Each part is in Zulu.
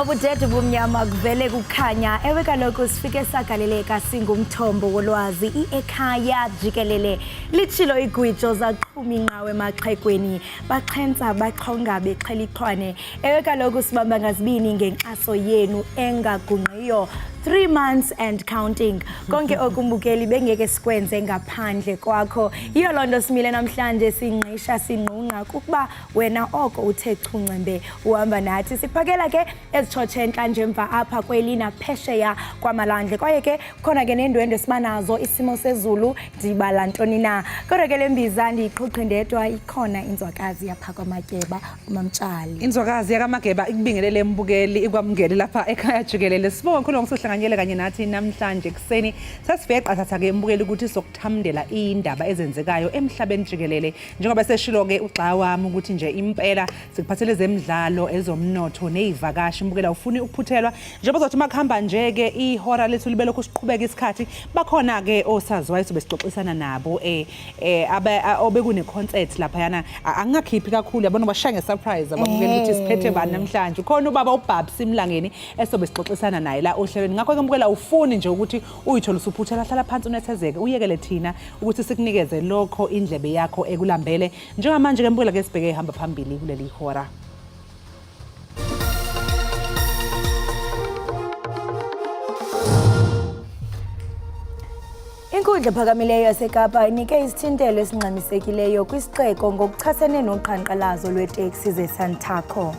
Babudede bumnyama kuvele kukhanya ewe kaloku sifike sagaleleka singumthombo wolwazi Ekhaya Jikelele litshilo igwijo zaqhuma inqawe emaxhekweni baxhensa baxhonga bexheliqhwane ewe kaloku sibamba ngazibini ngenkxaso yenu engagungqiyo 3 months and counting konke okumbukeli bengeke sikwenze ngaphandle kwakho iyo lonto simile namhlanje sinqisha sinqunqa kuba wena oko uthe chuncembe uhamba nathi siphakela ke ezitshotshentla njemva apha kwelina phesheya kwamalandle kwaye ke khona ke nendwendwe sibanazo isimo sezulu ndibala ntoni na kodwa ke lembiza ndiqhuqhe ndedwa ikhona inzwakazi yapha kwamatyeba umamtshali inzwakazi yakamageba ikubingelele embukeli ikwamngele lapha ekhaya Jikelele sibonga khona ngokuhlanganyela kanye nathi namhlanje ekseni sasifike qathatha ke embukeli ukuthi sokuthamdela indaba ezenzekayo emhlabeni jikelele njengoba seshilo ke ugxa wami ukuthi nje impela sikuphathele zemidlalo ezomnotho nezivakashi imbukela ufuni ukuphuthelwa njengoba zothi makhamba nje ke ihora lethu libelo kusiqhubeka isikhathi bakhona ke osaziwayo sobe sixoxisana nabo obekune concert lapha yana angakhiphi kakhulu yabona bashaya ngesurprise abamukela ukuthi siphethe bani namhlanje khona ubaba uBabs Simlangeni esobe sixoxisana naye la ohlelweni ngakho ke mbukela ufuni nje ukuthi uyithola usuphuthela hlala phansi unethezeke uyekele thina ukuthi sikunikeze lokho indlebe yakho ekulambele njengamanje ke mbukela ke sibheke ehamba phambili kuleli hora. Inkundla phakamileyo yaseKapa inike isithintelo esingxamisekileyo kwisixeko ngokuchasene noqhankqalazo lweteksi zeSantaco.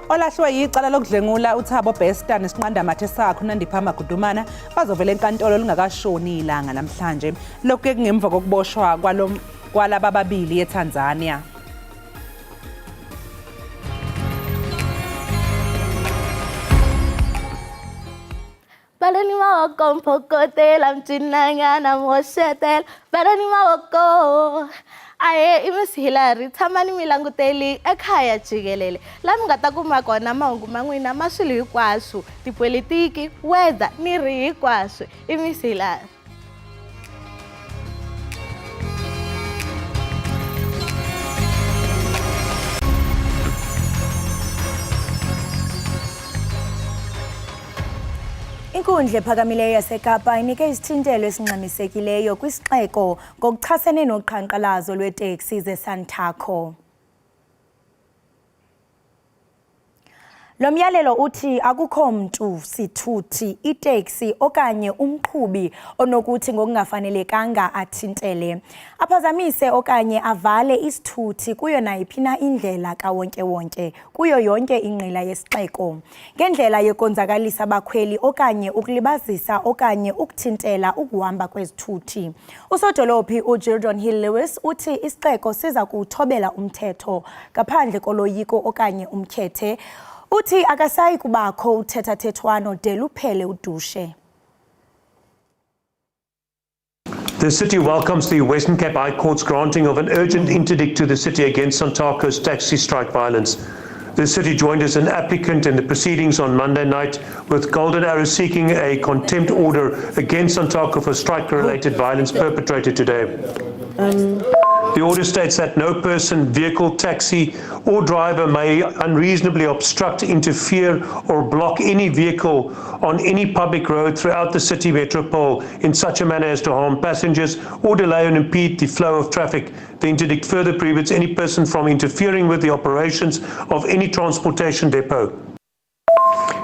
Olahlwe yicala lokudlengula uThabo Bester nesiqandamathe sakho Nandipha Magudumana bazovela enkantolo lingakashoni ilanga namhlanje lokho ke ngemva kokuboshwa kwalaba babili eTanzania. Barani mawoko mpokotela mchinangana moshetel barani mawoko aye Miss Hillary thamani milanguteli Ekhaya Jikelele la mngata kuma kona mahungu man'wina ma swilo hinkwaswo tipolitiki weather ni ri hinkwaswo Miss Hillary. Inkundla phakamileyo yaseKapa inike isithintelo esingxamisekileyo kwisixeko ngokuchasene noqhankqalazo lweteksi zeSantaco. Lo myalelo uthi akukho mntu sithuthi iteksi okanye umqhubi onokuthi ngokungafanelekanga athintele aphazamise okanye avale isithuthi kuyo nayiphina indlela kawonke-wonke kuyo yonke inqila yesixeko ngendlela yokonzakalisa abakhweli okanye ukulibazisa okanye ukuthintela ukuhamba kwezithuthi. Usodolophi uJordan Hill Lewis uthi isixeko siza kuthobela umthetho ngaphandle koloyiko okanye umkhethe. Uthi akasayi kubakho uthethathethwano de luphele udushe. The city welcomes the Western Cape High Court's granting of an urgent interdict to the city against Santaco's taxi strike violence. The city joined as an applicant in the proceedings on Monday night, with Golden Arrow seeking a contempt order against Santaco for strike-related violence perpetrated today. The order states that no person, vehicle, taxi or driver may unreasonably obstruct, interfere or block any vehicle on any public road throughout the city metropole in such a manner as to harm passengers or delay and impede the flow of traffic. The interdict further prohibits any person from interfering with the operations of any transportation depot.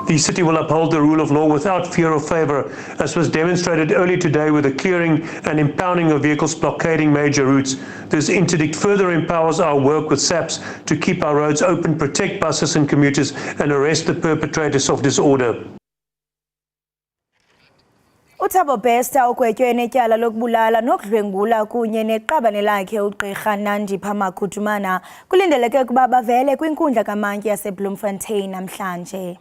The city will uphold the rule of law without fear or favour, as was demonstrated earlier today with the clearing and impounding of vehicles blockading major routes. This interdict further empowers our work with SABC to keep our roads open, protect buses and commuters, and arrest the perpetrators of disorder. Uthabo Bester ugwetywe netyala lokubulala nokudlwengula kunye neqabane lakhe uGqirha Nandipha Magudumana kulindeleke ukuba bavele kwinkundla kamantyi yaseBloemfontein namhlanje.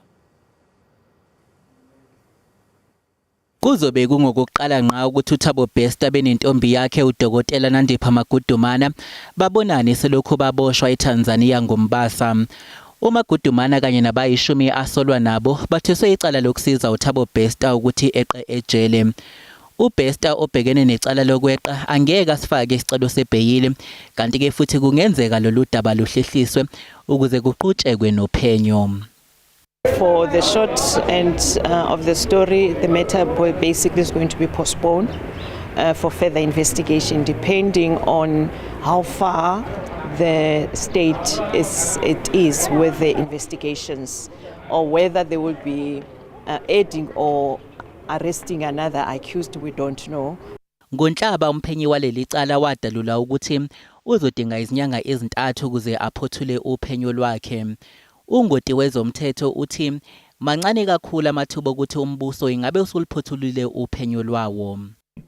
Kuzobe kungokuqala ngqa ukuthi uThabo Bester benentombi yakhe uDokotela Nandipha Magudumana babonane selokhu baboshwa eTanzania ngoMbasa. uMagudumana kanye nabayishumi asolwa nabo bathiswe icala lokusiza uThabo Bester ukuthi eqe ejele. uBester obhekene necala lokweqa angeke asifake isicelo sebheyili kanti ke futhi kungenzeka lolu daba luhlehliswe ukuze kuqhutshekwe nophenyo. For the short end of the story, the matter basically is going to be postponed for further investigation, depending on how far the state is with the investigations, or whether they will be adding or arresting another accused. We don't know. NgoNhlaba umphenyi waleli cala wadalula ukuthi uzodinga izinyanga ezintathu ukuze aphothule uphenyo lwakhe. Ungoti wezomthetho uthi mancane kakhulu amathuba ukuthi umbuso ingabe usuliphothulile uphenyo lwawo.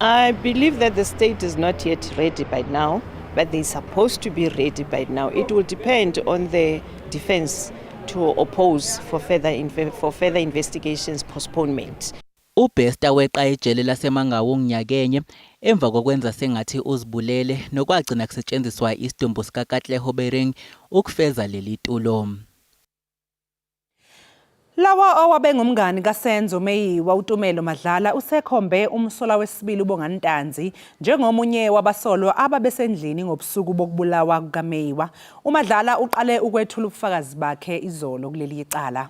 I believe that the state is not yet ready by now, but they're supposed to be ready by now. It will depend on the defense to oppose for further investigations postponement. uBester weqa ejele laseMangaung nyakenye emva kokwenza sengathi uzibulele nokwagcina kusetshenziswa isidumbu sikaKatleho Bering ukufeza leli tulo. Lawa owabe ngumngani kaSenzo Meyiwa uTumelo Madlala usekhombe umsola wesibili uBongantanzi njengomunye wabasolwa ababesendlini ngobusuku bokubulawa kukaMeyiwa. uMadlala uqale ukwethula ubufakazi bakhe izolo kuleli icala.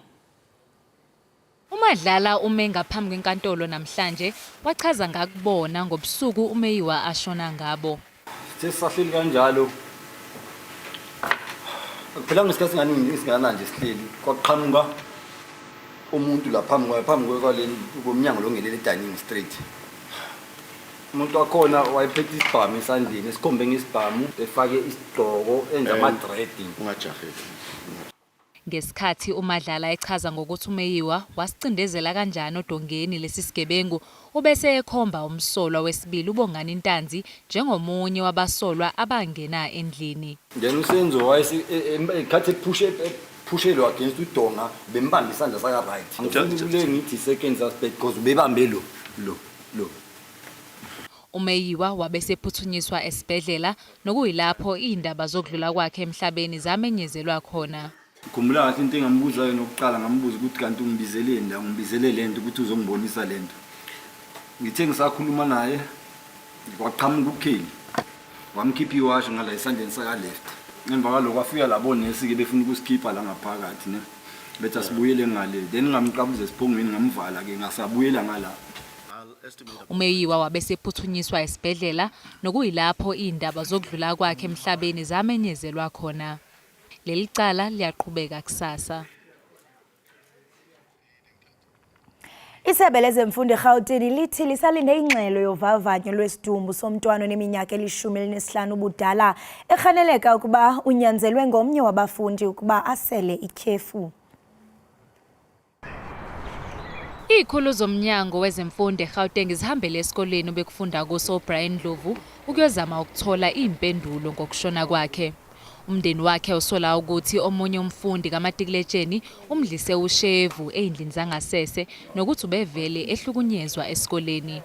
uMadlala ume ngaphambi kwenkantolo namhlanje wachaza ngakubona ngobusuku uMeyiwa ashona ngabo. Sisahleli kanjalo. Phela ngesikhathi ngani nje sihleli kwaqhamuka umuntu la phambi kwaleni komnyango longelele dining street. Umuntu wakhona wayephethe isibhamu esandleni esikhombe ngesibhamu efake isigqoko enza ama-dreading ungajaheli. Ngesikhathi uMadlala echaza ngokuthi uMeyiwa wasicindezela kanjani odongeni lesi sigebengu ubese ekhomba umsolwa wesibili uBongantanzi njengomunye wabasolwa abangena endlini. Then uSenzo wayekhathi pushelwa against udonga bembamba isandla saka right. Ngifuna ngithi second suspect because ubebambe lo. uMeyiwa wabese ephuthunyiswa esibhedlela nokuyilapho indaba zokudlula kwakhe emhlabeni zamenyezelwa khona. Khumbula ngathi into engambuza yena oqala ngambuza ukuthi kanti ungibizele lento ukuthi uzongibonisa lento. Ngithe ngisakhuluma naye kwaqhamuka uKheli. Wamkhipha iwash ngala isandleni saka left. Emva kwalokho afika labonesi ke befuna ukusikhipha la ngaphakathi ne. Betha sibuyele ngale. Then ngamqabuza esiphongweni ngamvala ke ngasabuyela ngala. uMeyiwa wabese ephuthunyiswa esibhedlela nokuyilapho indaba zokudlula kwakhe emhlabeni zamenyezelwa khona. Leli cala liyaqhubeka kusasa. Isebe lezemfundo eGauteng lithi lisalinde ingxelo yovavanyo lwesidumbu somntwana oneminyaka eli-15 ubudala ekhaneleka ukuba unyanzelwe ngomnye wabafundi ukuba asele ikhefu. Izikhulu zomnyango wezemfundo eGauteng zihambele esikoleni obekufunda kuso Brian Ndlovu ukuyozama ukuthola impendulo ngokushona kwakhe. Umndeni wakhe usola ukuthi omunye umfundi kaMatikiletsheni umdlise ushevu ezindlini zangasese nokuthi ubevele ehlukunyezwa esikoleni.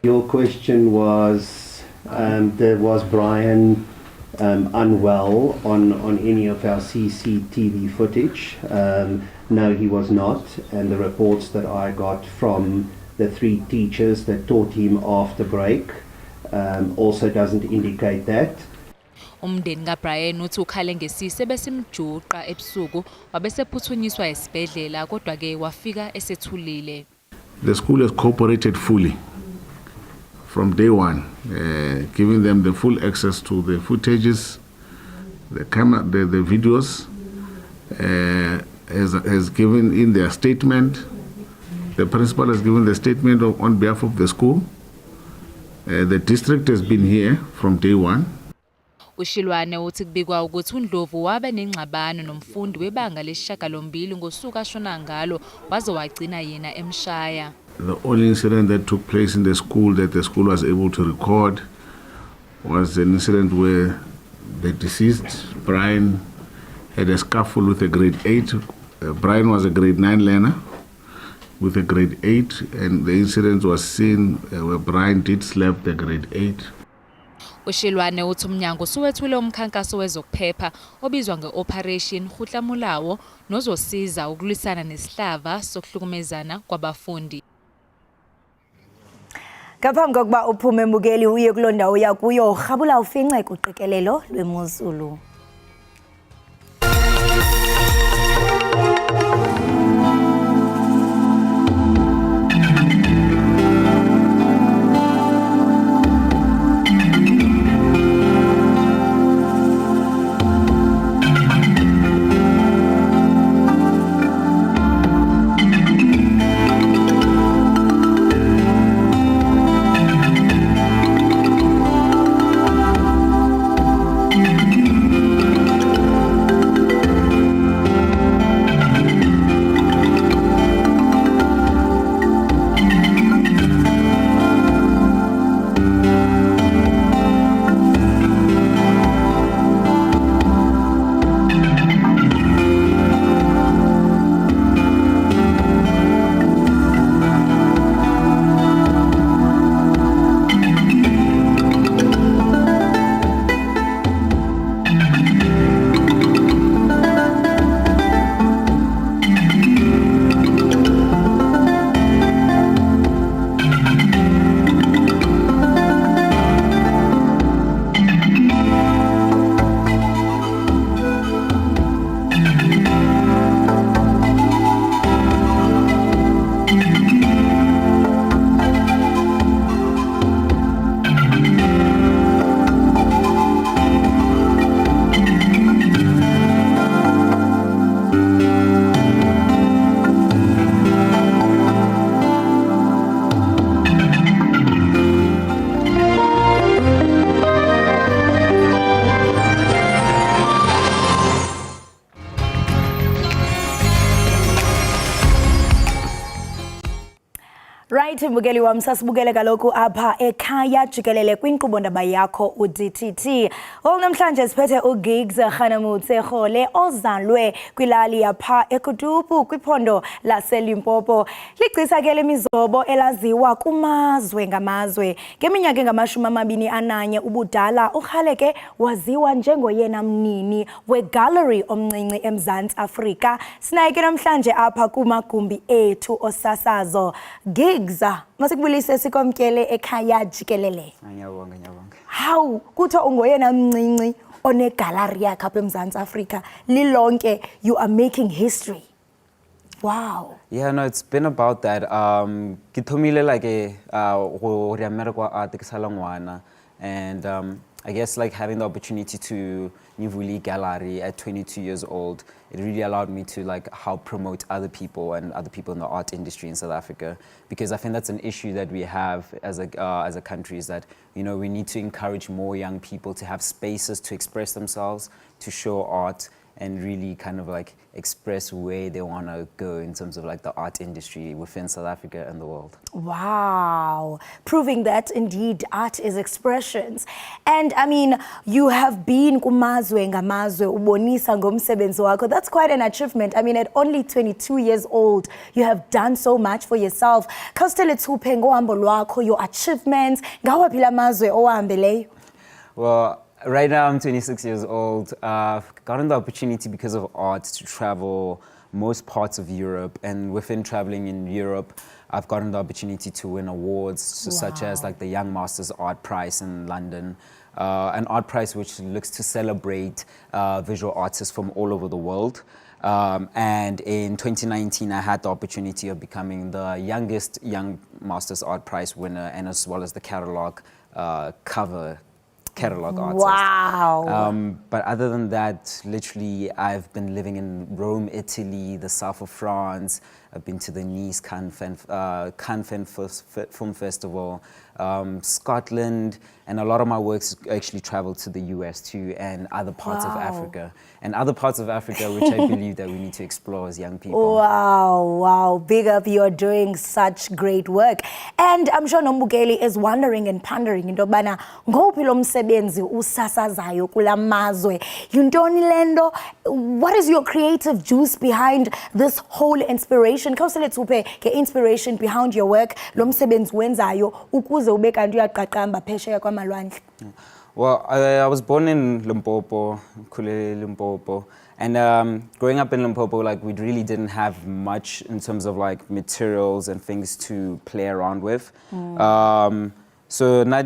Your question was was Brian unwell on any of our CCTV footage? No, he was not, and the reports that I got from the 3 teachers that taught him after break also doesn't indicate that. Umndeni kaBrian uthi ukhale ngesise besimjuqa ebusuku wabesephuthunyiswa esibhedlela kodwa ke wafika esethulile. The school has cooperated fully from day one, giving them the full access to the footages, the camera, the videos, has given in their statement. The principal has given the statement on behalf of the school. The district has been here from day one. Ushilwane uthi kubikwa ukuthi uNdlovu wabe nengxabano nomfundi webanga lesishiyagalombili ngosuku ashona ngalo waze wagcina yena emshaya. The only incident that took place in the school that the school was able to record was an incident where the deceased, Brian, had a scuffle with a grade 8. Brian was a grade 9 learner with a grade 8, and the incident was seen where Brian did slap the grade 8. Ushilwane uthi umnyango suwethule umkhankaso wezokuphepha obizwa ngeoperation Khutlamulawo nozosiza ukulwisana nesihlava sokuhlukumezana kwabafundi. Ngaphambi kokuba uphume Mbukeli uye kuloo ndawo yakuyo rhabula ufince kuqikelelo lwemozulu. Right, Mbukeli wam, sasibukele kaloku apha Ekhaya Jikelele kwinkqubo ndaba yakho uDTT. Namhlanje siphethe uGigs Khanamutse-Khole ozalwe kwilali yapha eKutupu kwiphondo laseLimpopo. Ligcisa ke lemizobo elaziwa kumazwe ngamazwe. Ngeminyaka engama-21 ubudala uRhaleke waziwa njengoyena mnini wegallery omncinci eMzantsi Afrika. Sinaye ke namhlanje apha kumagumbi ethu osasazo. Gigs, masikubulise sikwamkele Ekhaya Jikelele. Ngiyabonga. How kuthiwa ungoyena mncinci onegallery yakhe apha eMzantsi Afrika lilonke, you are making history. Wow. Yeah, no, it's been about that. Kithomile like go America art ke sala ngwana, and I guess like having the opportunity to Nivuli Gallery at 22 years old, it really allowed me to like help promote other people and other people in the art industry in South Africa, because I think that's an issue that we have as a country, is that, you know, we need to encourage more young people to have spaces to express themselves, to show art, and really kind of like express where they want to go in terms of like the art industry within South Africa and the world. Wow, proving that indeed art is expressions. And I mean, you have been kumazwe ngamazwe ubonisa ngomsebenzi wakho. That's quite an achievement. I mean, at only 22 years old, you have done so much for yourself. Khawusithele thuphe ngohambo lwakho, your achievements, ngawaphi la mazwe owahambeleyo? Well, right now I'm 26 years old. I've gotten the opportunity because of art to travel most parts of Europe, and within traveling in Europe, I've gotten the opportunity to win awards, such as like the Young Masters Art Prize in London, an art prize which looks to celebrate visual artists from all over the world. And in 2019, I had the opportunity of becoming the youngest Young Masters Art Prize winner, and as well as the catalog catalog artist. Wow. But other than that, literally, I've been living in Rome, Italy, the south of France. I've been to the Nice Cannes Film Festival, Scotland, and a lot of my works actually traveled to the US too, and other parts of Africa. And other parts of Africa which I believe that we need to explore as young people. Wow, big up, you're doing such great work. And I'm sure Nombukeli is wondering and pondering into bana ngophi lo msebenzi usasazayo kula mazwe. Yintoni lendo? What is your creative juice behind this whole inspiration? Khawusele thuphe ke inspiration behind your work, lo msebenzi wenzayo ukuze ube kanti uyaqaqamba phesheya kwamalwandle. Well, I was born in Limpopo, Limpopo, And growing up in Limpopo, like we really didn't have much in terms of like materials and things to play around with. So na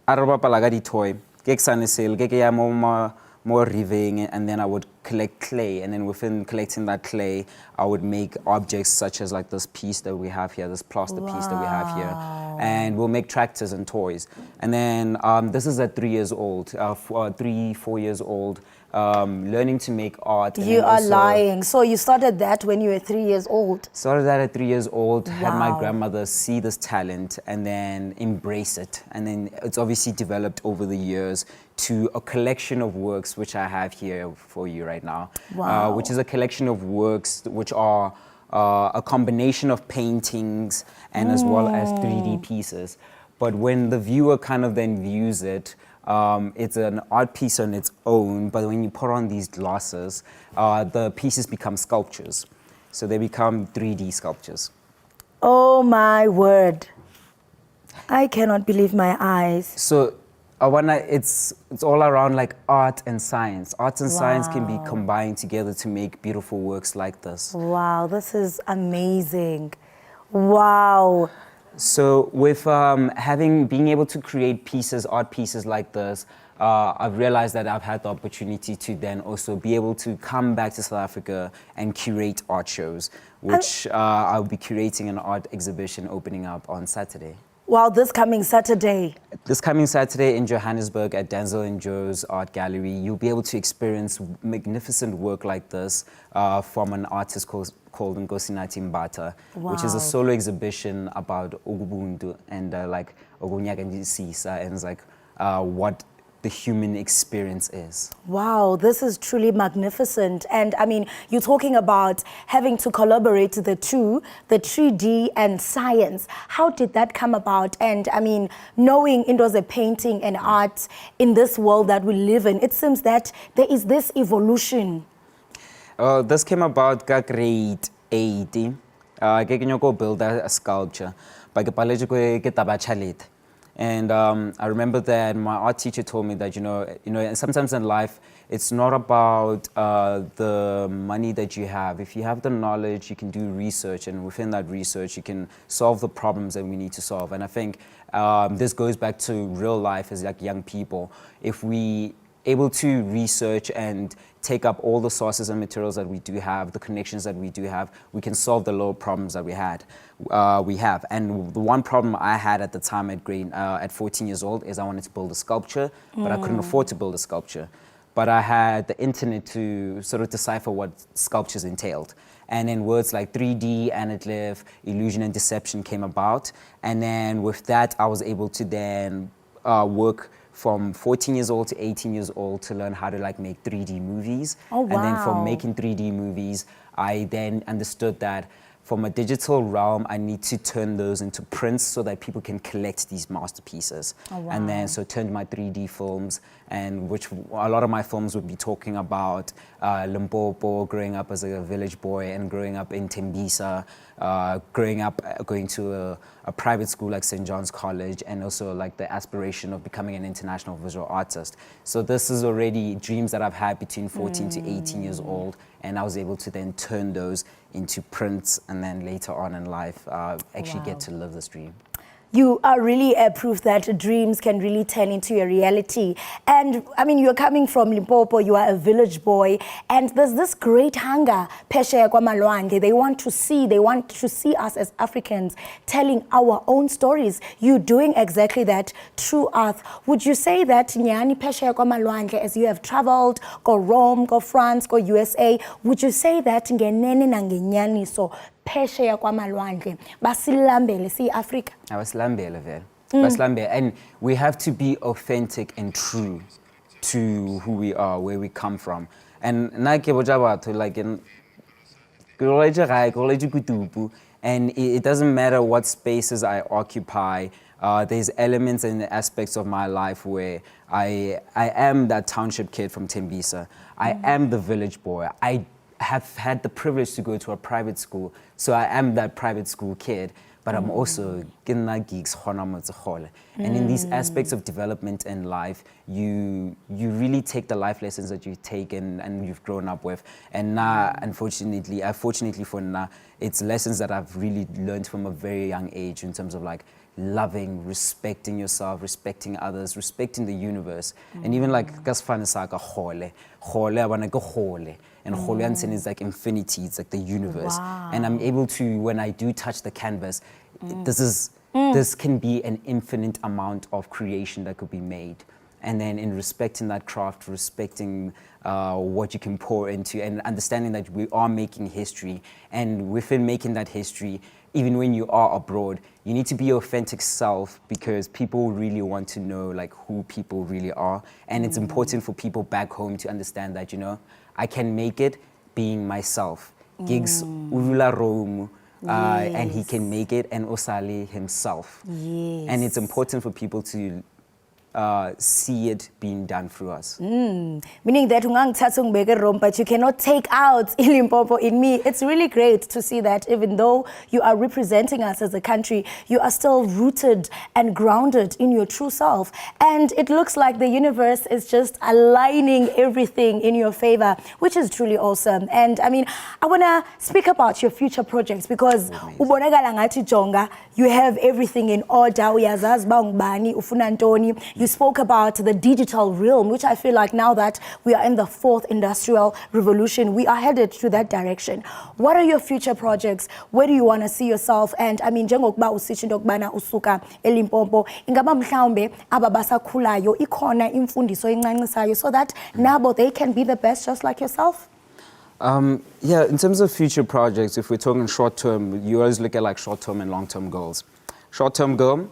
araba palaga di toy, ke sane sel, ke ya more riving, and then I would collect clay, and then within collecting that clay, I would make objects such as like this piece that we have here, this plaster piece that we have here, and we'll make tractors and toys. And then this is at 3 years old, 3-4 years old, learning to make art. And You are lying. So you started that when you were 3 years old? Started that at 3 years old, had my grandmother see this talent and then embrace it. And then it's obviously developed over the years to a collection of works, which I have here for you right now, which is a collection of works which are a combination of paintings and as well as 3D pieces. But when the viewer kind of then views it, it's an art piece on its own, but when you put on these glasses, the pieces become sculptures. So they become 3D sculptures. Oh my word. I cannot believe my eyes. So it's all around like art and science. Art and science can be combined together to make beautiful works like this. Wow, this is amazing. Wow. So with being able to create pieces, art pieces like this, I've realized that I've had the opportunity to then also be able to come back to South Africa and curate art shows, which I'll be curating an art exhibition opening up on Saturday. Wow, this coming Saturday. This coming Saturday in Johannesburg at Denzel and Joe's Art Gallery, you'll be able to experience magnificent work like this from an artist called Nkosinathi Mbata, which is a solo exhibition about Ubuntu and like Ogunyakandisisa and like what the human experience is. Wow, this is truly magnificent. And I mean, you're talking about having to collaborate the two, the 3D and science. How did that come about? And I mean, knowing it was a painting and art in this world that we live in, it seems that there is this evolution. This came about grade 8. I go build a sculpture. And I remember that my art teacher told me that, you know, sometimes in life, it's not about the money that you have. If you have the knowledge, you can do research, and within that research, you can solve the problems that we need to solve. And I think this goes back to real life as like young people. If we able to research and take up all the sources and materials that we do have, the connections that we do have, we can solve the little problems that we have. And the one problem I had at the time at 14 years old is I wanted to build a sculpture, but I couldn't afford to build a sculpture. But I had the internet to sort of decipher what sculptures entailed. And then words like 3D, anaglyph, illusion and deception came about. And then with that, I was able to then work from 14 years old to 18 years old to learn how to like make 3D movies. Oh, wow. And then from making 3D movies, I then understood that from a digital realm, I need to turn those into prints so that people can collect these masterpieces. Oh, wow. And then so turned my 3D films, and which a lot of my films would be talking about Limpopo, growing up as a village boy and growing up in Tembisa, growing up going to a private school like St. John's College, and also like the aspiration of becoming an international visual artist. So this is already dreams that I've had between 14 to 18 years old, and I was able to then turn those into prints, and then later on in life, actually get to live this dream. You are really a proof that dreams can really turn into a reality. And I mean, you're coming from Limpopo, you are a village boy, and there's this great hunger, Phesheya kwamalwandle. They want to see us as Africans telling our own stories. You're doing exactly that through art. Would you say that nyani Phesheya kwamalwandle, as you have traveled, go Rome, go France, go USA, would you say that ngenene nangenyani so Phesheya kwamalwandle basilambele si Africa? Basilambele vele. Basilambele, and we have to be authentic and true to who we are, where we come from. And like and it doesn't matter what spaces I occupy. There's elements and aspects of my life where I am that township kid from Tembisa. I am the village boy. I have had the privilege to go to a private school, so I am that private school kid. but I'm also kinna gigs hona motsegole. And in these aspects of development in life, you really take the life lessons that you've taken and you've grown up with. And now, fortunately for now, it's lessons that I've really learned from a very young age in terms of like loving, respecting yourself, respecting others, respecting the universe. And even like kasfana saka hole abana go hole. And Holiansen is like infinity, it's like the universe. Wow. And I'm able to, when I do touch the canvas, this can be an infinite amount of creation that could be made. And then in respecting that craft, respecting what you can pour into, and understanding that we are making history. And within making that history, even when you are abroad, you need to be your authentic self, because people really want to know like who people really are. And it's important for people back home to understand that, you know, I can make it being myself. Gigs Urula Rome, and he can make it, and Osali himself. Yes. And it's important for people to see it being done through us. Meaning that ungangithatha ungibeke Rome, but you cannot take out iLimpopo in me. It's really great to see that even though you are representing us as a country, you are still rooted and grounded in your true self. And it looks like the universe is just aligning everything in your favor, which is truly awesome. And I mean, I want to speak about your future projects, because ubonakala ngathi Jonga, you have everything in order. Uyazazi ba ungubani, ufuna ntoni. You spoke about the digital realm, which I feel like now that we are in the 4th industrial revolution, we are headed to that direction. What are your future projects? Where do you want to see yourself? And I mean, njengokuba usitsho into yokubana usuka eLimpopo, ingaba mhlawumbe ababasakhulayo ikhona imfundiso encancisayo so that nabo they can be the best just like yourself? Yeah, in terms of future projects, if we're talking short term, you always look at like short term and long term goals. Short term goal,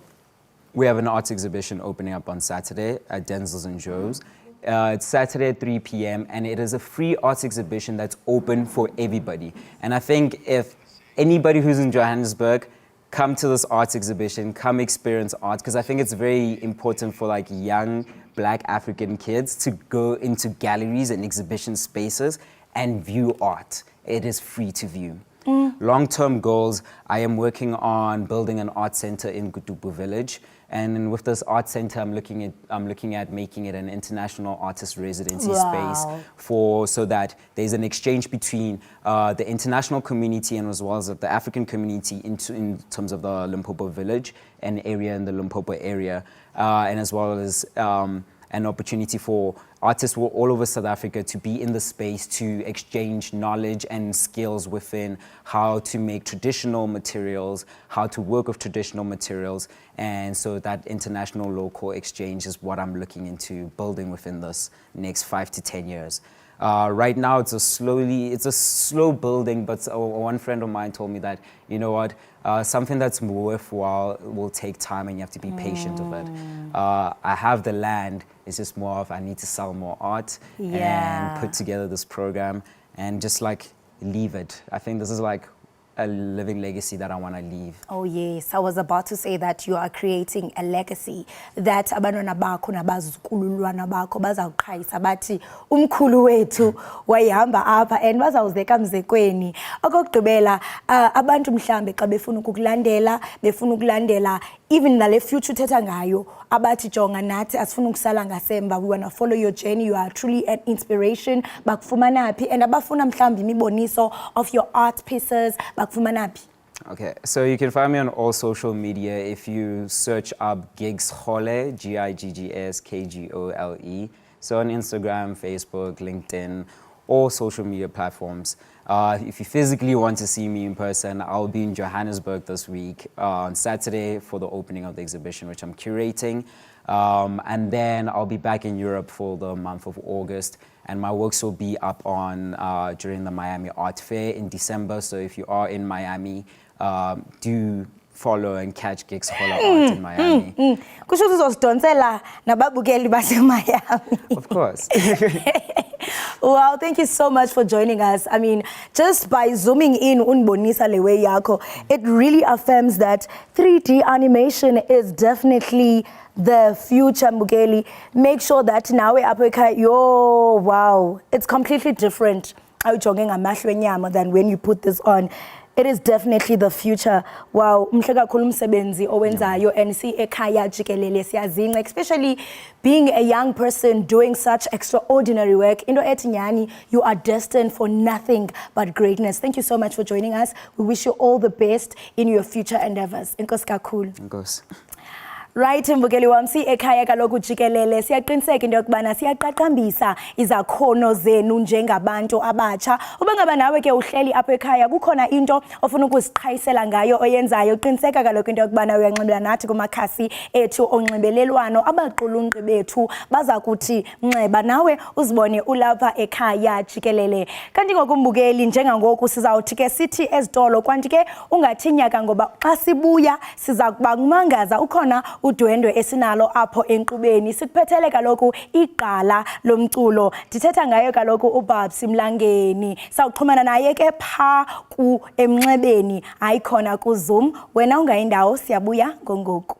we have an arts exhibition opening up on Saturday at Denzel's and Joe's. It's Saturday at 3 p.m. and it is a free arts exhibition that's open for everybody. And I think if anybody who's in Johannesburg, come to this arts exhibition, come experience art, because I think it's very important for like young Black African kids to go into galleries and exhibition spaces and view art. It is free to view. Long-term goals, I am working on building an art center in Kutubu Village. And with this art center, I'm looking at making it an international artist residency space so that there's an exchange between the international community and as well as the African community in terms of the Limpopo Village and area in the Limpopo area, and as well as an opportunity for artists all over South Africa to be in the space to exchange knowledge and skills within how to make traditional materials, how to work with traditional materials. And so that international local exchange is what I'm looking into building within this next 5 to 10 years. Right now, it's a slow building, but one friend of mine told me that, you know what, something that's worthwhile will take time and you have to be patient with it. I have the land, it's just more of I need to sell more art and put together this program and just like leave it. I think this is like a living legacy that I want to leave. Oh yes, I was about to say that you are creating a legacy that abantwana bakho nabazukulwana bakho bazawuqhayisa bathi umkhulu wethu wayihamba apha and bazawuzeka mzekweni. Okokugqibela abantu mhlambe xa befuna ukulandela even nale future uthetha ngayo abathi Jonga nathi asifuna ukusala ngasemba, we want to follow your journey, you are truly an inspiration. Bakufumana phi and abafuna mhlambe imiboniso of your art pieces bakufumana phi? Okay, so you can find me on all social media if you search up Giggshole, Giggskgole. So on Instagram, Facebook, LinkedIn, all social media platforms. If you physically want to see me in person, I'll be in Johannesburg this week on Saturday for the opening of the exhibition, which I'm curating. And then I'll be back in Europe for the month of August. And my works will be up on during the Miami Art Fair in December. So if you are in Miami, do follow and catch Giggshole Art in Miami. Kusho uzosdonsela nababukeli base Miami. Of course. Wow, thank you so much for joining us. I mean, just by zooming in unbonisa lewe yako, it really affirms that 3D animation is definitely the future, Mbukeli. Make sure that now we Africa, wow, it's completely different than when you put this on. It is definitely the future. Wow, mhle kakhulu umsebenzi owenzayo and see Ekhaya Jikelele siyazinca, especially being a young person doing such extraordinary work. Into ethi nyani, you are destined for nothing but greatness. Thank you so much for joining us. We wish you all the best in your future endeavors. Enkosi kakhulu. Enkosi. Right, mbukeli wami Ekhaya kaloku Jikelele siyaqiniseka into yokubana siyaqaqambisa izakhono zenu njengabantu abatsha. Uba ngaba nawe ke uhleli apha ekhaya kukhona into ofuna ukuziqhayisela ngayo oyenzayo, qiniseka kaloku into yokubana uyanxibela nathi kumakhasi ethu onxibelelwano. Abaqulunqi bethu baza kuthi nxeba nawe uzibone ulapha ekhaya Jikelele. Kanti ngokumbukeli njengangoku sizawuthi ke sithi ezitolo, kwanti ke ungathinyaka ngoba xa sibuya siza kuba kumangaza ukhona udwendwe esinalo apho enkqubeni. Sikuphethele kaloku igqala lomculo. Ndithetha ngayo kaloku uBabs Mlangeni. Sawuxhumana naye ke pha ku emnxebeni ayikhona ku Zoom. Wena ungayindawo siyabuya ngongoku.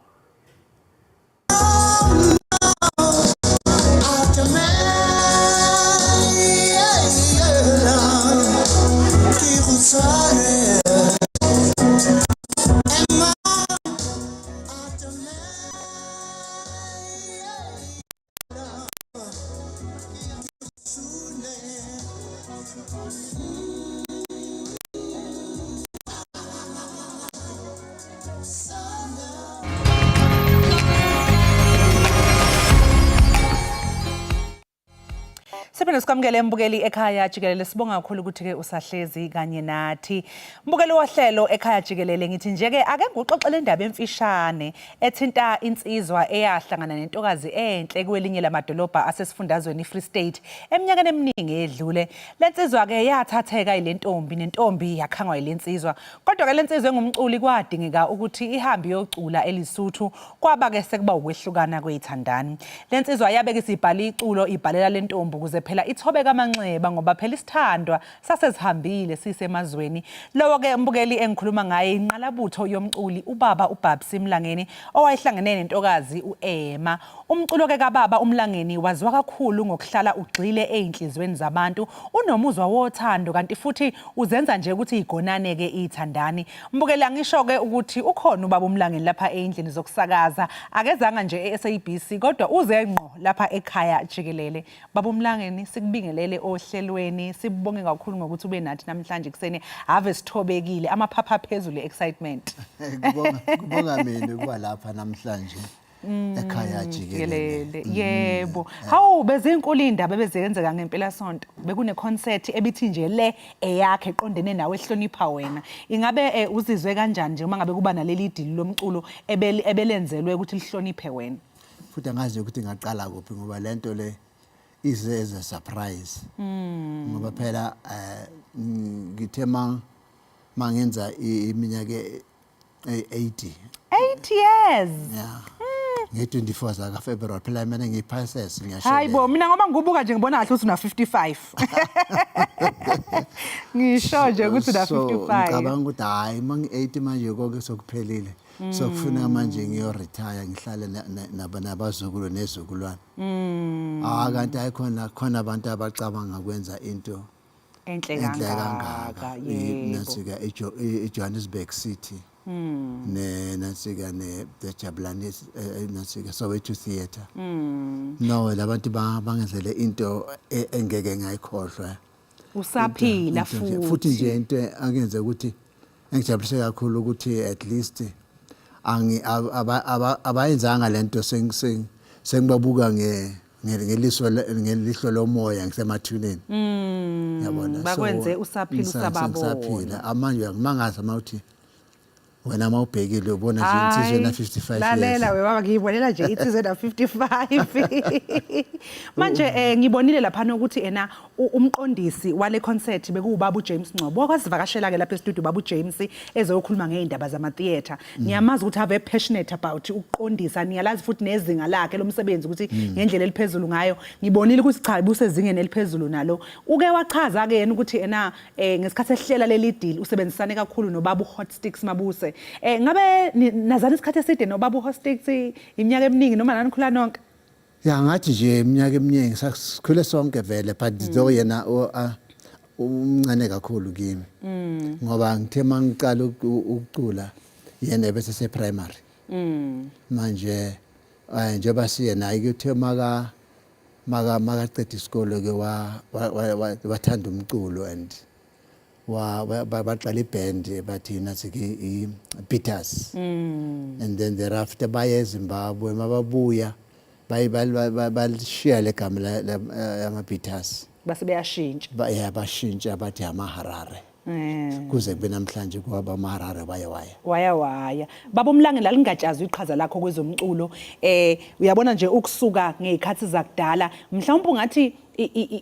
Siphinde sikwamukele mbukeli Ekhaya Jikelele, sibonga kakhulu ukuthi ke usahlezi kanye nathi. Mbukeli wohlelo Ekhaya Jikelele, ngithi nje ke ake nguxoxele indaba emfishane ethinta insizwa eyahlangana nentokazi enhle kwelinye lamadolobha asesifundazweni iFree State eminyakeni eminingi edlule. Lensizwa ke yathatheka ile ntombi, nentombi yakhangwa ile nsizwa. Kodwa ke lensizwa engumculi kwadingeka ukuthi ihambe yocula eLesotho, kwaba ke sekuba ukwehlukana kwezithandani. Lensizwa yabeke isibhali iculo ibhalela lentombi ukuze phela ithobeka amanxeba ngoba phela isithandwa sasezihambile sisemazweni. Lowo ke mbukeli engikhuluma ngaye inqalabutho yomculi ubaba uBabs Mlangeni owayehlangene nentokazi uEma. Umculo ke kababa uMlangeni waziwa kakhulu ngokuhlala ugxile einhlizweni zabantu, unomuzwa wothando kanti futhi uzenza nje ukuthi igonane ke izithandani. Mbukeli angisho ke ukuthi ukhona ubaba uMlangeni lapha endlini zokusakaza, akezanga nje eSABC kodwa uze ngqo lapha ekhaya Jikelele. Baba uMlangeni sikubingelele ohlelweni, sibonge kakhulu ngokuthi ube nathi namhlanje kuseni. Ave sithobekile, amaphapha phezulu excitement. Kubonga mina ukuba lapha namhlanje ekhaya Jikelele. Yebo. Hawu bezinkulu indaba bezenzeka ngempela sonto. Bekune concert ebithi nje le eyakhe eqondene nawe ehlonipha wena. Ingabe uzizwe kanjani nje uma ngabe kuba naleli dili lomculo ebelenzelwe ukuthi lihloniphe wena? Futhi angazi ukuthi ngaqala kuphi ngoba lento le ize as a surprise. Ngoba phela ngithe mangenza iminyaka 80. 8 years. Yeah. Nge-24 zaka February phela mina ngipasses ngiyashela. Hayibo mina ngoba ngibuka nje ngibona kahle ukuthi una 55. Ngisho nje ukuthi una 55. Ngicabanga ukuthi hayi mangi-80 manje konke sokuphelile. So kufuna manje ngiyoretire ngihlale nabazukulu nezukulwane. Kanti khona abantu abacabanga kwenza into enhle kangaka. Nasika eJohannesburg City. Nasika neJabulani nasika Soweto Theatre. No labantu bangenzele into engeke ngayikhohlwa. Usaphila futhi nje into angenze ukuthi engijabulise kakhulu ukuthi at least abayenzanga lento sengibabuka ngelihlo lomoya ngisemathuneni. Yabona bakwenze usaphila usababona. Amanje ngimangaza mawuthi wena mawubhekile ubona nje insizwe na 55 years. Lalela we baba ngiyibonela nje insizwe na 55. Manje ngibonile lapha ukuthi ena umqondisi wale concert bekuwubaba uJames Ngcobo. Wakwasivakashela ke lapha estudio baba uJames ezokhuluma ngeindaba zama theater. Ngiyamazi ukuthi ave passionate about ukuqondisa, niyalazi futhi nezinga lakhe lomsebenzi ukuthi ngendlela eliphezulu ngayo. Ngibonile ukuthi cha busezingeni eliphezulu nalo. Uke wachaza ke yena ukuthi ena ngesikhathi ehlela leli deal usebenzisane kakhulu nobaba uHot Sticks Mabuse. Ngabe nazana isikhathi eside nobaba uHot Sticks iminyaka eminingi noma nanikhula nonke? Ya ngathi nje iminyaka eminingi sasikhule sonke vele but though yena umncane kakhulu kimi ngoba ngithe mangiqala ukucula yena bese se primary manje njengoba siye naye kuthe maka qeda isikole ke wathanda umculo and baqala iband bathi nathi ke Peters and then thereafter baye eZimbabwe mababuya balishiya legama lama Peters base beyashintsha bashintsha bathi amaHarare kuze kube namhlanje kwaba amaHarare waya baba uMlangeni lalingatshazwa iqhaza lakho kwezomculo uyabona nje ukusuka ngezikhathi zakudala mhlawumbe ungathi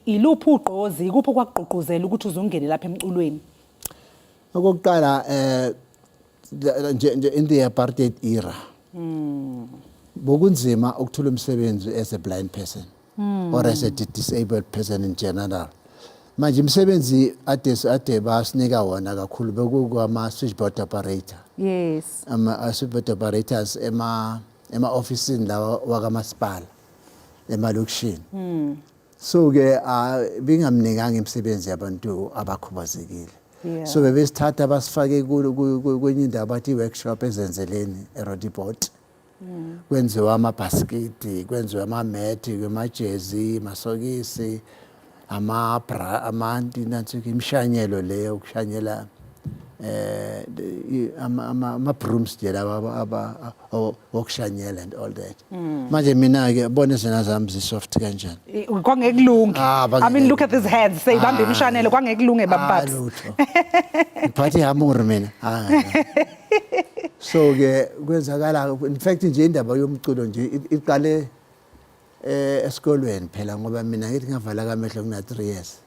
iluphi ugqozi kupho kwakugqugquzela ukuthi uzungene lapha emculweni okokuqala nje in the apartheid era bokunzima ukuthola umsebenzi as a blind person or as a disabled person in general manje umsebenzi ade basinika wona kakhulu bekukama switchboard operator yes switchboard operators ema officeini lawa wakamasipala emalokishini so ke bingamnikanga imisebenzi yabantu abakhubazekile so bebesithatha basifake kwenye indawo bathi workshop ezenzeleni eRodiport kwenziwa amabhasketi kwenziwa amamethi amajezi masokisi amanti nathi imshanyelo leyo ukushanyela ama-brooms nje laba okushanyela and all that manje mina ke bona zena zami zisoft kanjani kwangekulungi I mean look at his hands sayibamba imshanelo kwangekulunge bababs ngiphathi hamur mina so ke kwenzakala in fact nje indaba yomculo nje iqale esikolweni phela ngoba mina ngithi ngavala kamehlo kuna 3 years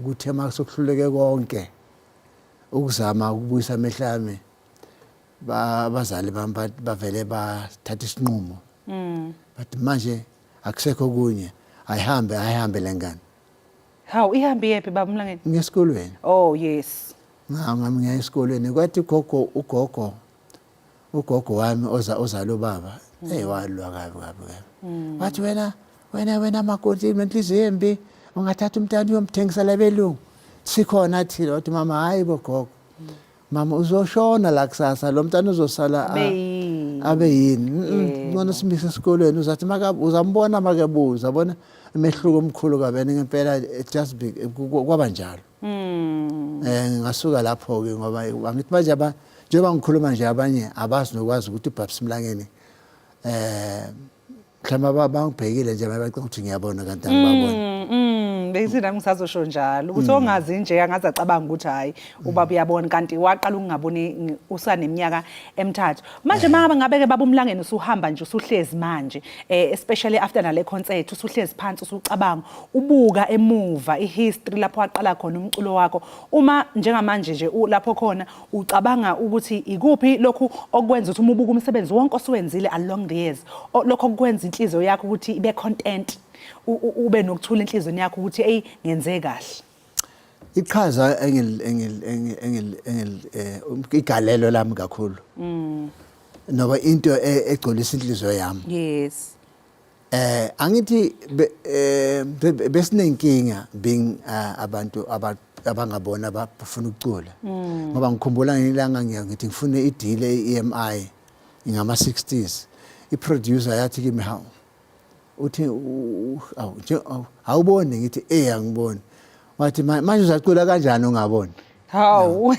kuthe makusokuhluleke konke ukuzama ukubuyisa amehlami abazali bami bavele bathatha isinqumo bathi manje akusekho kunye ayihambe lengane how ihambe yephi baba uMlangeni ngesikolweni oh yes ngami ngiya esikolweni kwathi ugogo wami ozalo baba walwa kabi wathi wena makoti menhliziyo embi ungathatha umntana uyomthengisa labelungu sikhona thina wathi mama hayi bogogo mama uzoshona la kusasa lo mntana uzosala abe yini ngona simise esikolweni uzathi uzambona makabuza bona emehluko omkhulu kabene ngempela just kwaba njalo ngasuka lapho ke ngoba ngithi manje njengoba ngikhuluma nje abanye abazi nokwazi ukuthi uBabs Mlangeni mhlamba bangibhekile nje bayacinga ukuthi ngiyabona kanti angibabona bese nami ngisazosho njalo ukuthi ongazi nje angaze acabanga ukuthi hayi ubaba uyabona kanti waqala ukungaboni usaneminyaka emithathu manje ngabe ke baba uMlangeni usuhamba nje usuhlezi manje especially after nale concert usuhlezi phansi usucabanga ubuka emuva ihistory lapho waqala khona umculo wakho uma njengamanje nje lapho khona ucabanga ukuthi ikuphi lokhu okwenza ukuthi ubuka umsebenzi wonke osuwenzile along the years lokho okwenza inhliziyo yakho ukuthi ibe content ube nokuthula enhlizweni yakho ukuthi hey ngenze kahle iqhaza igalelo lami kakhulu noba into egcolisa inhliziyo yami yes angithi besinenkinga being abantu abangabona abafuna ukucula ngoba ngikhumbula ngilanga ngiyathi ngifune ideal EMI ngama 60s iproducer yathi kimi how uthi awuboni ngithi angiboni wathi manje uzacula kanjani ungaboni hawu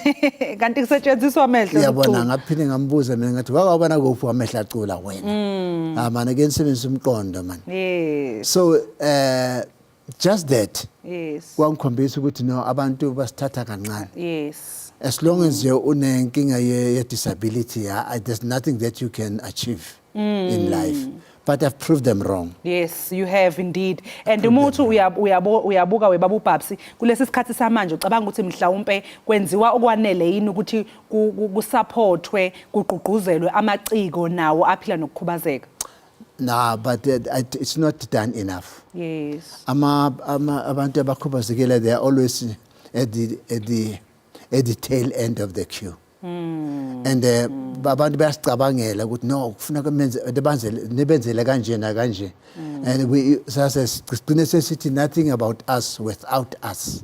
kanti kusetshenziswa amehlo yabona ngaphinde ngambuza mina ngathi wakubona kuphi amehlo acula wena mana ke nisebenzisa umqondo man yes so just that yes kwangikhombisa ukuthi no abantu basithatha kancane yes as long as you unenkinga ye disability there's nothing that you can achieve in life but I've proved them wrong. Yes, you have indeed. And umuntu uyabuka webaba uBabs kulesi sikhathi samanje ucabanga ukuthi mhlawumbe kwenziwa okwanele yini ukuthi kusupportwe kugqugquzelwe amaciko nawo aphila nokukhubazeka. Nah, but it's not done enough. Yes. Abantu abakhubazekile they are always at the tail end of the queue. and abantu bayasicabangela ukuthi no kufuneka nibenzele kanje na kanje and we sigcine sesithi nothing about us without us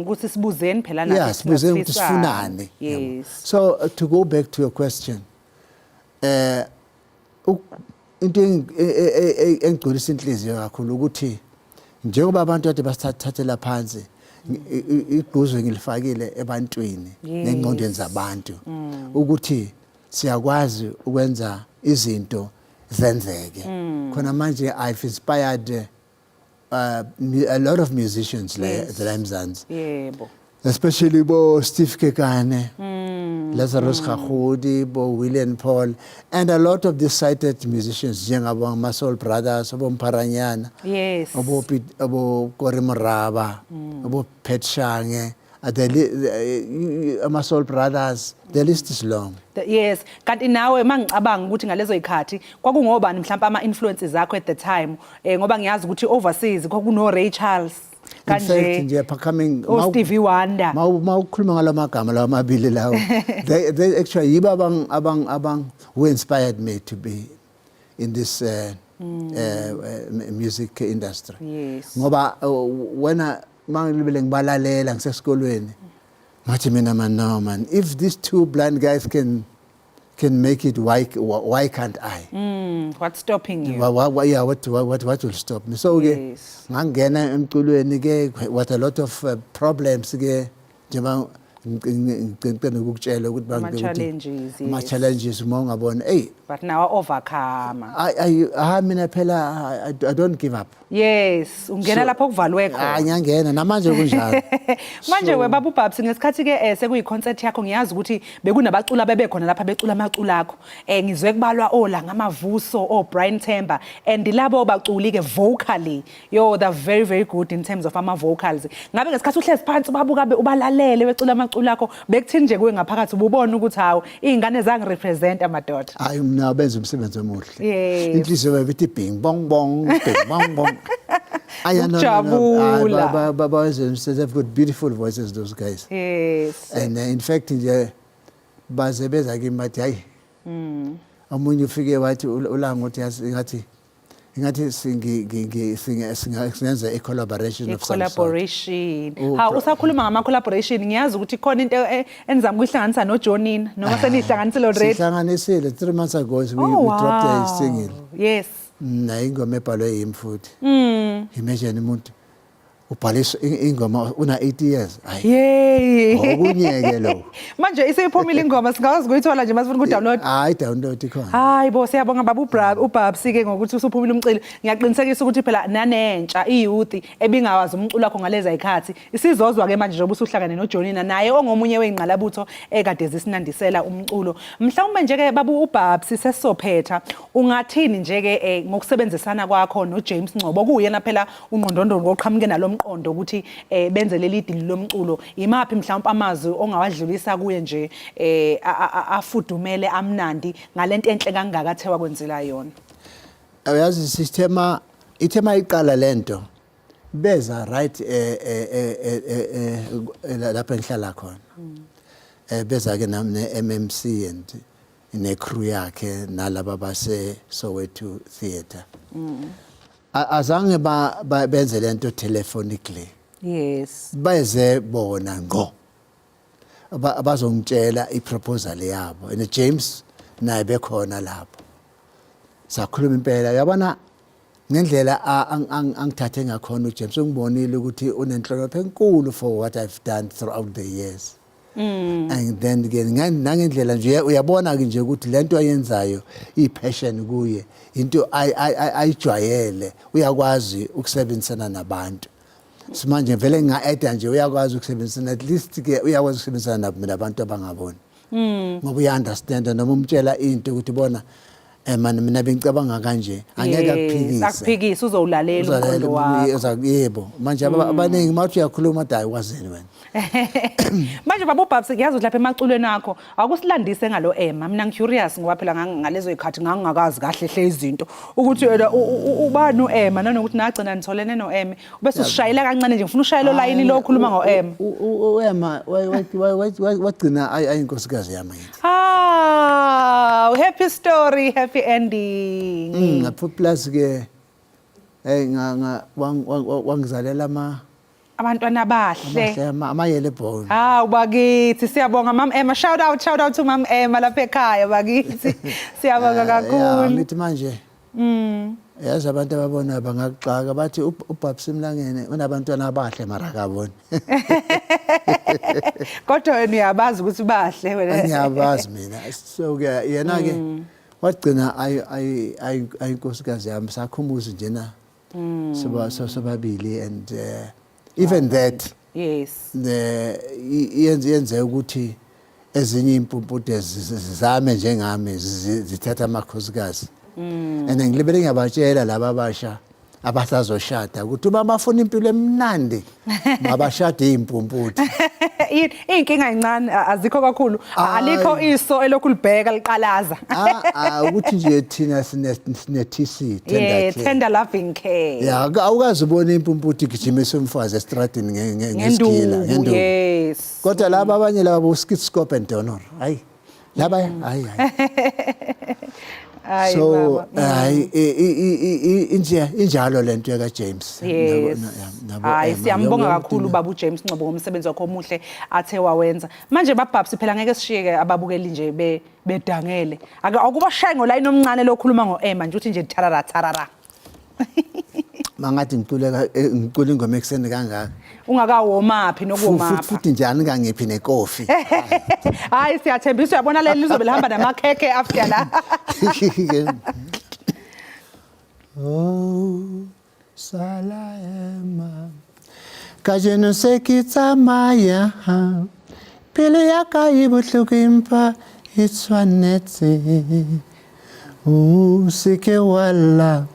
ukuthi sibuzeni phela nathi sibuzeni ukuthi sifunane. Yes. So to go back to your question, into engigcolisa inhliziyo kakhulu ukuthi njengoba abantu ade basithathela phansi igquzo ngilifakile ebantwini nengqondweni zabantu ukuthi siyakwazi ukwenza izinto zenzeke. Khona manje I've inspired a lot of musicians la eMzansi. Yebo. Especially bo Steve Kekane, Lazarus Khahudi, bo William Paul, and a lot of the cited musicians, njengabo Masol Brothers, abo Mparanyana, yes, abo Kore Moraba, abo Pet Shange, Masol Brothers, the list is long. Yes, kanti nawe mangicabanga ukuthi ngalezo ikhathi kwakungobani mhlawumbe ama influences akho at the time ngoba ngiyazi ukuthi overseas kwakuno Ray Charles kanje nje coming Stevie Wonder mawukhuluma ngalamagama lawa mabili lawo they actually yibo abang who inspired me to be in this music industry. Yes. Ngoba wena mangilibele ngibalalela ngisesikolweni ngathi mina man if these two blind guys can make it, why can't I? What's stopping you? Yeah, what will stop me? So yes, ngangena emculweni ke what a lot of problems ke njengoba ngicela ukutshela ukuthi challenges, ama challenges mawungabona but now overcome. I mina phela I don't give up. Yes, ungena lapho kuvalwe khona. Ngiyangena namanje kunjalo. Manje webaba uBabs ngesikhathi ke sekuyi concert yakho ngiyazi ukuthi bekunabacula bebe khona lapha becula amacula akho. Ngizwe kubalwa oLanga Mavuso, Brian Themba, and labo baculi ke vocally. They're very very good in terms of ama vocals. Ngabe ngesikhathi uhlezi phansi ubabuka ubalalele becula amacula akho bekuthini nje kuwe ngaphakathi ububona ukuthi hawo izingane zangi represent amadoda. Hayi mina benza umsebenzi omuhle. Yes. Inhliziyo bethi bing bong bong bing bong bong. They've got beautiful voices, those guys. Yes. And in fact, baze beza kimi bathi hayi. Omunye ufike wathi uLanga uthi ngathi singenza a collaboration of some sort. Collaboration. Usakhuluma ngama collaboration ngiyazi ukuthi khona into enzama ukuyihlanganisa noJonina noma senihlanganisile already. Sihlanganisile 3 months ago we dropped a single. Yes. Na ingoma ebhalwe yimi futhi. Imagine umuntu ubhalisa ingoma una 80 years. Yey. Okunyeke lo. Manje iseyiphumile ingoma singawazi ukuyithola nje masifuna ukudownload. Hayi download ikhona. Hayi bo siyabonga baba uBabs ke ngokuthi usuphumile umcilo. Ngiyaqinisekisa ukuthi phela nanentsha iyouth ebingawazi umculo wakho ngaleza ikhathi isizozwa ke manje njengoba usuhlangane noJonina naye ongomunye weingqalabutho ekade zisinandisela umculo. Mhlawumbe nje ke baba uBabs sesizophetha ungathini nje ke ngokusebenzisana kwakho noJames Ngcobo kuyena phela ungqondondo ngoqhamuke nalo mqondo ukuthi benze leli dili lomculo imaphi mhlawumbe amazwi ongawadlulisa kuye nje afudumele amnandi ngalento enhle kangaka athewa kwenzela yona. Uyazi sistema ithema iqala lento beza right lapha engihlala khona. Beza ke namne MMC and ne crew yakhe nalaba base Soweto Theatre. Azange benze lento telephonically. Yes. Beze bona ngo. Abazongitshela iproposal yabo and James naye bekhona lapho. Sakhuluma impela yabona ngendlela angithathe ngakhona uJames ungibonile ukuthi unenhlonipho enkulu for what I've done throughout the years. And then again nangendlela nje uyabona ke nje ukuthi lento ayenzayo ipassion kuye into ayijwayele uyakwazi ukusebenzisana nabantu. Simanje vele nga-add nje uyakwazi ukusebenzisana at least ke uyakwazi ukusebenzisana nabantu abangaboni. Ngoba uya understand noma umtshela into ukuthi bona manje mina bengicabanga kanje angeke akuphikise akuphikise uzowulalela umqondo wakho yebo manje abaningi mathi uyakhuluma hayi wazini wena manje baba uBabs ngiyazi ukuthi lapha emaculweni akho akusilandise ngalo Emma mina ngicurious ngoba phela ngalezo ikhathi ngangakazi kahle hle izinto ukuthi ubani uEmma nanokuthi nagcina nitholene noEmma bese usishayela kancane nje ngifuna ushayela line lo okhuluma ngoEmma uEmma wagcina ayinkosikazi yami ngithi happy story happy ending ngapho plus ke wangizalela abantwana bahle amayele bone bakithi siyabonga Mam Emma shout out to Mam Emma lapha ekhaya bakithi siyabonga kakhulu ngithi manje yazi abantu ababona bangaxaka bathi uBabs Mlangeni unabantwana abahle mara akaboni kodwa wena uyabazi ukuthi bahle wena ngiyabazi mina so ke yena ke wagcina ayinkosikazi yami sakhumbuza nje na sobabili and even that yes yenze ukuthi ezinye impumpude zizame njengami zithatha amakhosikazi and ngilibele ngiyabatshela laba abasha abasazoshada ukuthi uma bafuna impilo emnandi mabashade impumpude inkinga incane azikho kakhulu alikho iso elokulibheka liqalaza ukuthi nje thina sine TC tender loving care awukazi ubona impumpude igijimisa umfazi estradini ngesikila ngenduku yes kodwa laba abanye laba uskitscope and donor hayi laba hayi so injalo lento yaka James hayi siyambonga kakhulu baba uJames Ncebo ngomsebenzi wakhe omuhle athe wawenza manje bababs phela ngeke sishiyeke ababukeli nje bedangele akubashaye ngoline omncane lokhuluma ngoEmma nje uthi nje tharara mangathi ngicula ingoma ekseni kangaka ungakawomaphi nokuwomapha futhi njani kangiphi nekofi hayi siyathembisa uyabona leli lizobe lihamba namakheke after la sala Emma ka je ne sais qui tsamaya pele ya ka e botlhoko empa e tshwanetse o se ke wala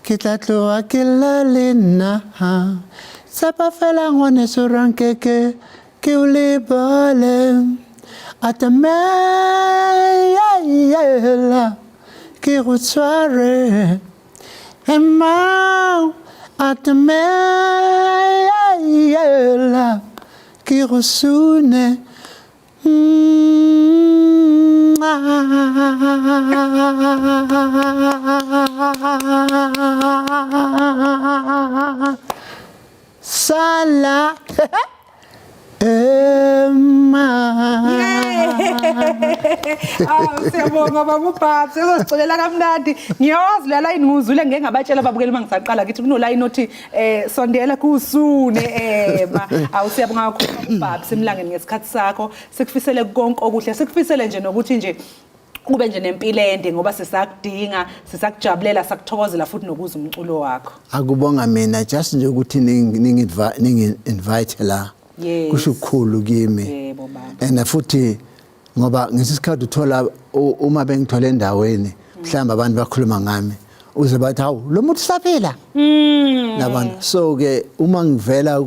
ke tla tloa ke la le nna tsapa fela ngwane sorankeke ke o lebale atamela ke go tshware Emma atamela ke go sune Sala Emma siyabonga baba uBabs uzosicelela kamnandi ngiyawazi la line nguzule ngeke ngabatshela babukeli mangisaqala ngithi kuno line othi sondela kusune Emma awusiyabonga kakhulu uBabs Mlangeni ngesikhathi sakho sikufisele konke okuhle sikufisele nje nokuthi nje kube nje nempilo ende ngoba sisakudinga sisakujabulela sakuthokozela futhi nokuza umculo wakho akubonga mina just nje ukuthi ningi invite la kusho ukukhulu kimi yebo baba and futhi ngoba ngesisikhathi uthola uma bengithola endaweni mhlamba abantu bakhuluma ngami uze bathi hawu lo muntu saphila nabantu so ke uma ngivela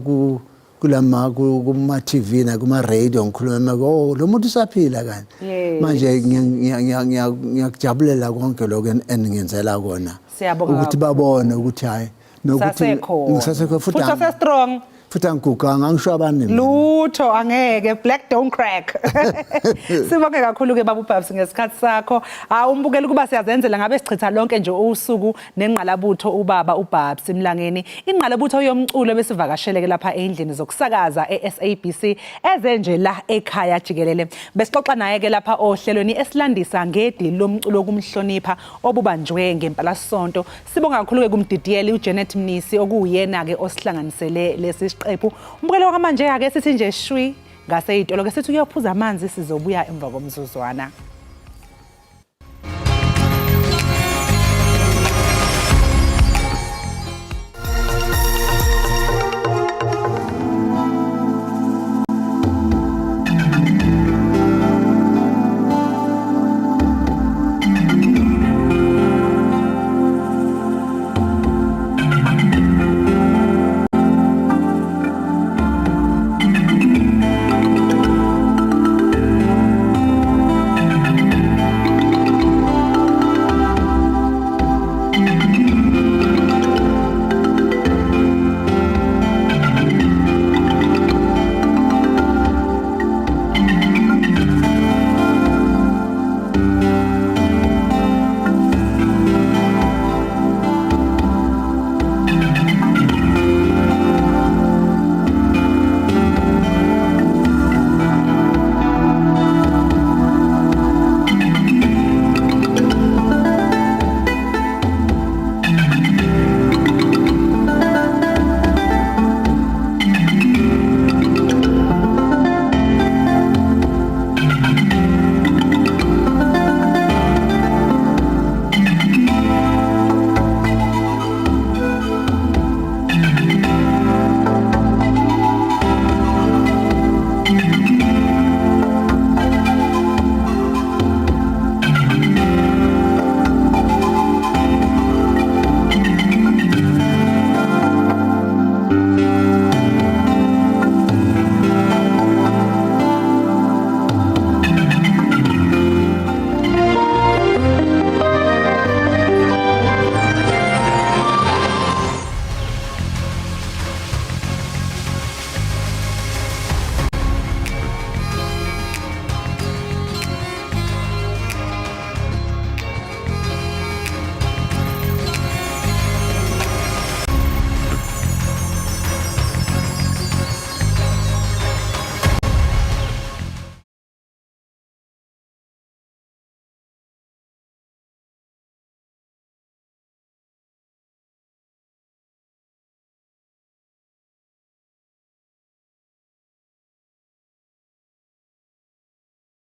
kulama kuma TV na kuma radio ngikhuluma lo muntu saphila kanti manje ngiyakujabulela konke lokho engenzela kona ukuthi babone ukuthi hayi nokuthi ngisasekho futhi strong futhi angiguganga ngisho abani lutho angeke black don't crack sibonge kakhulu ke baba uBabs ngesikhathi sakho umbukeli kuba siyazenzela ngabe sichitha lonke nje usuku nenqalabutho ubaba uBabs Mlangeni inqalabutho yomculo besivakasheleke lapha endlini zokusakaza eSABC ezenje la ekhaya jikelele besixoxa naye ke lapha ohlelweni esilandisa ngedili lomculo kumhlonipha obubanjwe ngempala-sonto sibonga kakhulu ke kumdidiyeli uJanet Mnisi okuyena ke osihlanganisele lesi siqephu umbukelo kwamanje ake sithi nje shwi ngase itolo ke sithi uyaphuza amanzi sizobuya emva komzuzwana.